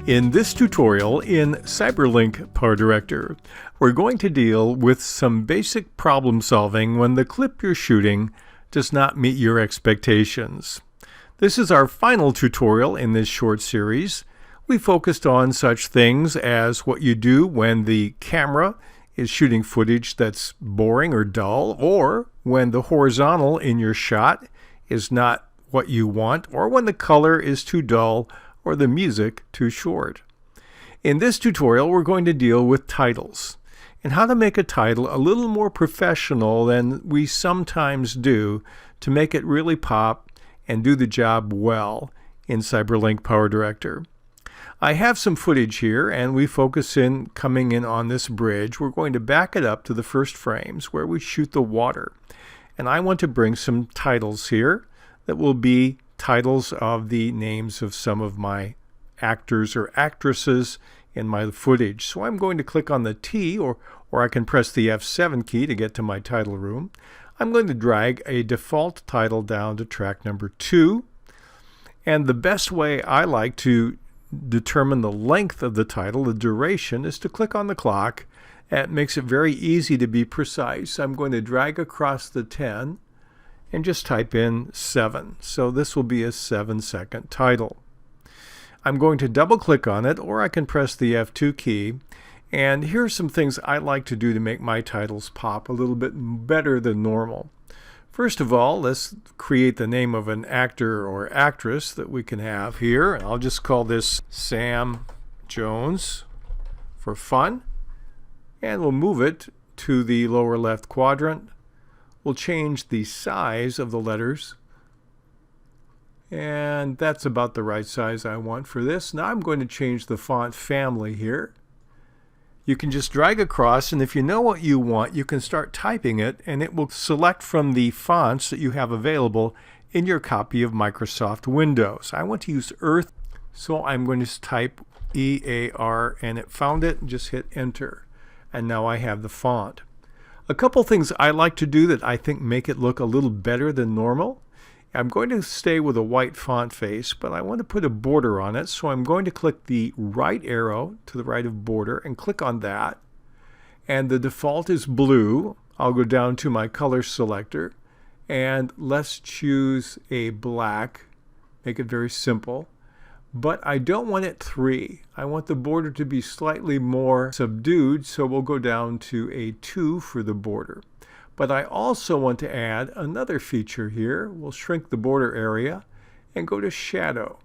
In this tutorial in Cyberlink PowerDirector, we're going to deal with some basic problem solving when the clip you're shooting does not meet your expectations. This is our final tutorial in this short series. We focused on such things as what you do when the camera is shooting footage that's boring or dull, or when the horizontal in your shot is not what you want, or when the color is too dull or the music too short. In this tutorial, we're going to deal with titles and how to make a title a little more professional than we sometimes do to make it really pop and do the job well in Cyberlink PowerDirector. I have some footage here, and we focus in coming in on this bridge. We're going to back it up to the first frames where we shoot the water. And I want to bring some titles here that will be titles of the names of some of my actors or actresses in my footage. So I'm going to click on the T, or I can press the F7 key to get to my title room. I'm going to drag a default title down to track number 2. And the best way I like to determine the length of the title, the duration, is to click on the clock. It makes it very easy to be precise. I'm going to drag across the 10 and just type in 7. So this will be a 7-second title. I'm going to double click on it, or I can press the F2 key. And here are some things I like to do to make my titles pop a little bit better than normal. First of all, let's create the name of an actor or actress that we can have here. And I'll just call this Sam Jones for fun. And we'll move it to the lower left quadrant. We'll change the size of the letters. And that's about the right size I want for this. Now I'm going to change the font family here. You can just drag across, and if you know what you want, you can start typing it, and it will select from the fonts that you have available in your copy of Microsoft Windows. I want to use Earth, so I'm going to type EAR, and it found it, and just hit enter. And now I have the font. A couple things I like to do that I think make it look a little better than normal. I'm going to stay with a white font face, but I want to put a border on it, so I'm going to click the right arrow to the right of border and click on that. And the default is blue. I'll go down to my color selector, and let's choose a black. Make it very simple. But I don't want it 3. I want the border to be slightly more subdued, so we'll go down to a 2 for the border. But I also want to add another feature here. We'll shrink the border area and go to shadow.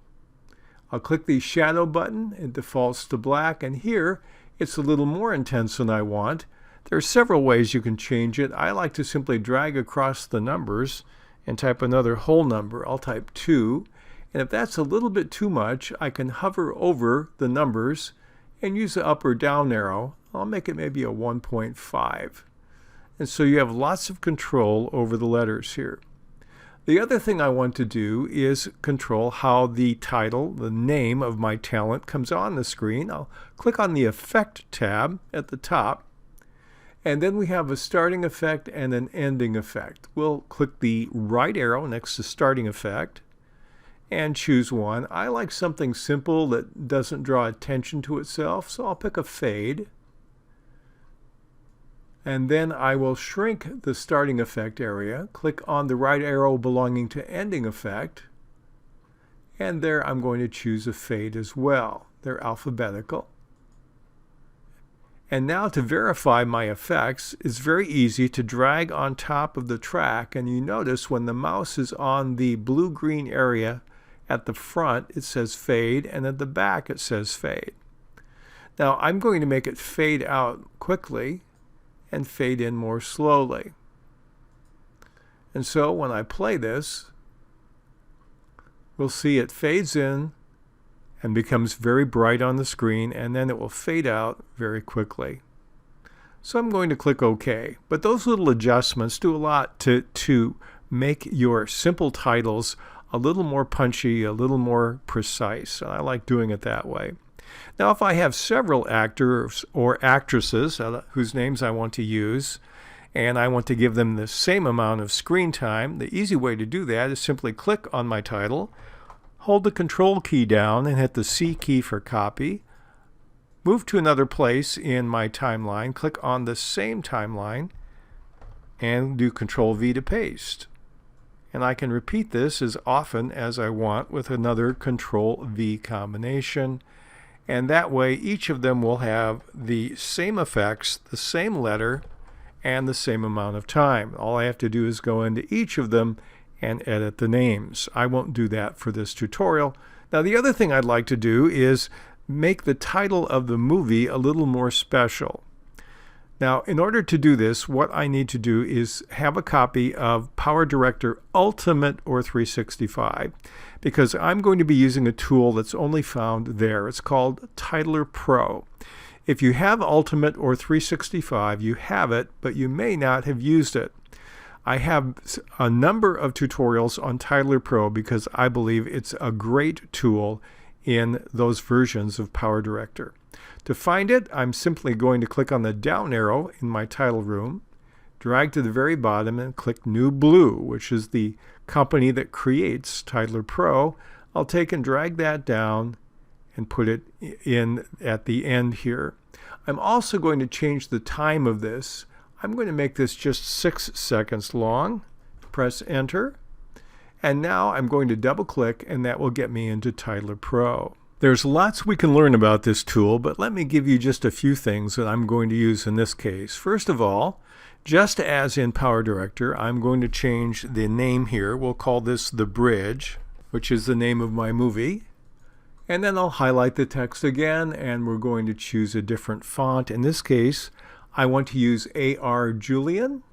I'll click the shadow button. It defaults to black, and here it's a little more intense than I want. There are several ways you can change it. I like to simply drag across the numbers and type another whole number. I'll type 2. And if that's a little bit too much, I can hover over the numbers and use the up or down arrow. I'll make it maybe a 1.5. And so you have lots of control over the letters here. The other thing I want to do is control how the title, the name of my talent, comes on the screen. I'll click on the Effect tab at the top. And then we have a starting effect and an ending effect. We'll click the right arrow next to starting effect and choose one. I like something simple that doesn't draw attention to itself, so I'll pick a fade. And then I will shrink the starting effect area, click on the right arrow belonging to ending effect, and there I'm going to choose a fade as well. They're alphabetical. And now to verify my effects, it's very easy to drag on top of the track, and you notice when the mouse is on the blue-green area at the front, it says fade, and at the back it says fade. Now I'm going to make it fade out quickly and fade in more slowly. And so when I play this, we'll see it fades in and becomes very bright on the screen, and then it will fade out very quickly. So I'm going to click OK. But those little adjustments do a lot to make your simple titles a little more punchy, a little more precise. And I like doing it that way. Now, if I have several actors or actresses whose names I want to use, and I want to give them the same amount of screen time, the easy way to do that is simply click on my title, hold the Control key down and hit the C key for copy. Move to another place in my timeline, click on the same timeline, and do Control V to paste. And I can repeat this as often as I want with another Control V combination. And that way each of them will have the same effects, the same letter, and the same amount of time. All I have to do is go into each of them and edit the names. I won't do that for this tutorial. Now the other thing I'd like to do is make the title of the movie a little more special. Now in order to do this, what I need to do is have a copy of PowerDirector Ultimate or 365, because I'm going to be using a tool that's only found there. It's called Titler Pro. If you have Ultimate or 365, you have it, but you may not have used it. I have a number of tutorials on Titler Pro because I believe it's a great tool in those versions of PowerDirector. To find it, I'm simply going to click on the down arrow in my title room, drag to the very bottom and click New Blue, which is the company that creates Titler Pro. I'll take and drag that down and put it in at the end here. I'm also going to change the time of this. I'm going to make this just 6 seconds long. Press Enter. And now I'm going to double click and that will get me into Titler Pro. There's lots we can learn about this tool, but let me give you just a few things that I'm going to use in this case. First of all, just as in PowerDirector, I'm going to change the name here. We'll call this The Bridge, which is the name of my movie. And then I'll highlight the text again, and we're going to choose a different font. In this case, I want to use AR Julian.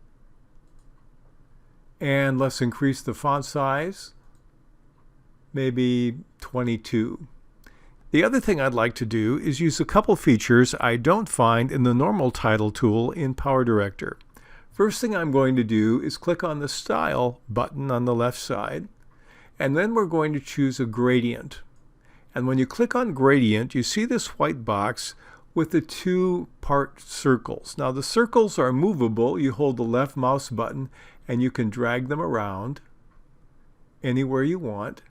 And let's increase the font size, maybe 22. The other thing I'd like to do is use a couple features I don't find in the normal title tool in PowerDirector. First thing I'm going to do is click on the Style button on the left side, and then we're going to choose a gradient. And when you click on gradient, you see this white box with the 2-part circles. Now the circles are movable. You hold the left mouse button and you can drag them around anywhere you want.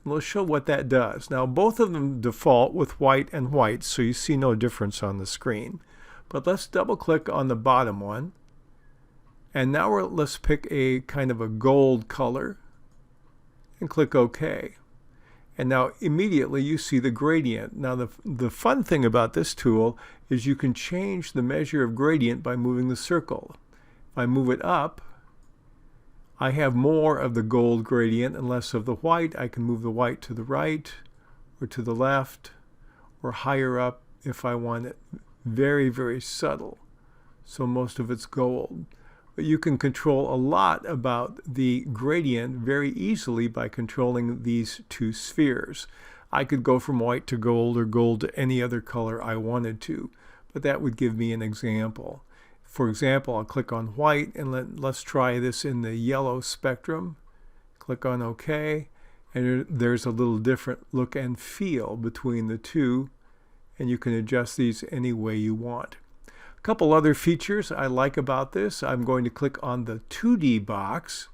And we'll show what that does. Now both of them default with white and white, so you see no difference on the screen. But let's double click on the bottom one. And now let's pick a kind of a gold color and click OK. And now immediately you see the gradient. Now the fun thing about this tool is you can change the measure of gradient by moving the circle. If I move it up, I have more of the gold gradient and less of the white. I can move the white to the right or to the left or higher up if I want it very, very subtle. So most of it's gold. But you can control a lot about the gradient very easily by controlling these two spheres. I could go from white to gold or gold to any other color I wanted to, but that would give me an example. For example, I'll click on white and let's try this in the yellow spectrum. Click on OK, and there's a little different look and feel between the two, and you can adjust these any way you want. A couple other features I like about this. I'm going to click on the 2D box,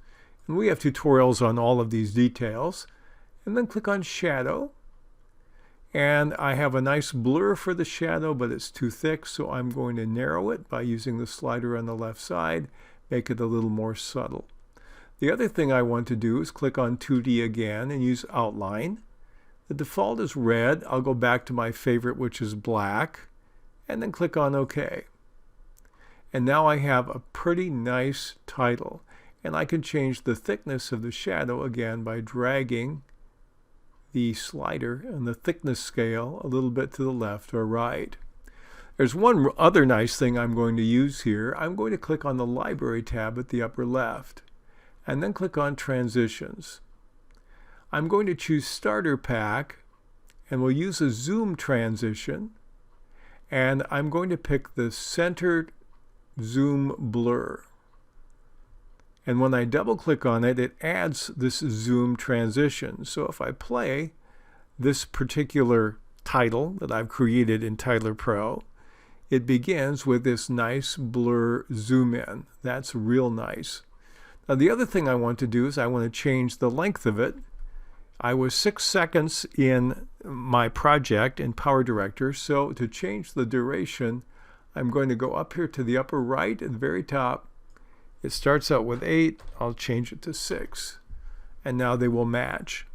and we have tutorials on all of these details, and then click on Shadow. And I have a nice blur for the shadow, but it's too thick, so I'm going to narrow it by using the slider on the left side, make it a little more subtle. The other thing I want to do is click on 2D again and use Outline. The default is red. I'll go back to my favorite, which is black, and then click on OK. And now I have a pretty nice title, and I can change the thickness of the shadow again by dragging the slider and the thickness scale a little bit to the left or right. There's one other nice thing I'm going to use here. I'm going to click on the Library tab at the upper left, and then click on Transitions. I'm going to choose Starter Pack, and we'll use a zoom transition, and I'm going to pick the Centered Zoom Blur. And when I double click on it, it adds this zoom transition. So if I play this particular title that I've created in Titler Pro, it begins with this nice blur zoom in. That's real nice. Now the other thing I want to do is I want to change the length of it. I was 6 seconds in my project in PowerDirector, so to change the duration, I'm going to go up here to the upper right at the very top. It starts out with 8. I'll change it to 6. And now they will match.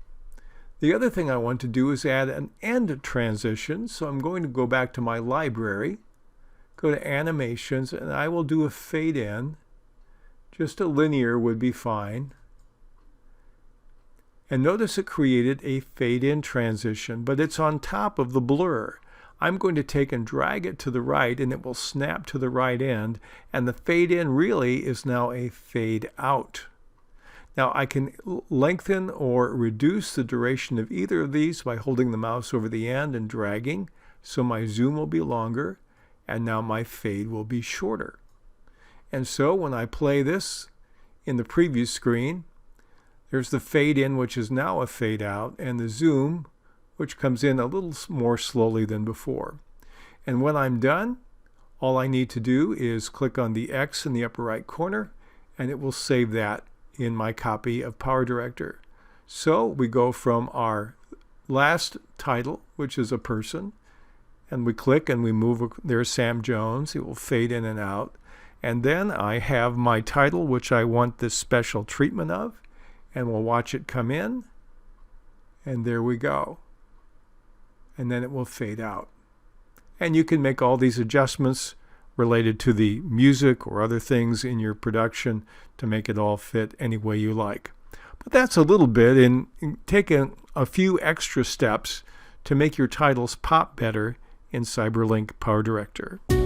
The other thing I want to do is add an end transition. So I'm going to go back to my library, go to animations, and I will do a fade in. Just a linear would be fine. And notice it created a fade in transition, but it's on top of the blur. I'm going to take and drag it to the right, and it will snap to the right end, and the fade in really is now a fade out. Now I can lengthen or reduce the duration of either of these by holding the mouse over the end and dragging, so my zoom will be longer, and now my fade will be shorter. And so when I play this in the preview screen, there's the fade in, which is now a fade out, and the zoom, which comes in a little more slowly than before. And when I'm done, all I need to do is click on the X in the upper right corner, and it will save that in my copy of PowerDirector. So we go from our last title, which is a person, and we click and we move. There's Sam Jones. It will fade in and out. And then I have my title, which I want this special treatment of, and we'll watch it come in, and there we go. And then it will fade out. And you can make all these adjustments related to the music or other things in your production to make it all fit any way you like. But that's a little bit in taking a few extra steps to make your titles pop better in CyberLink PowerDirector.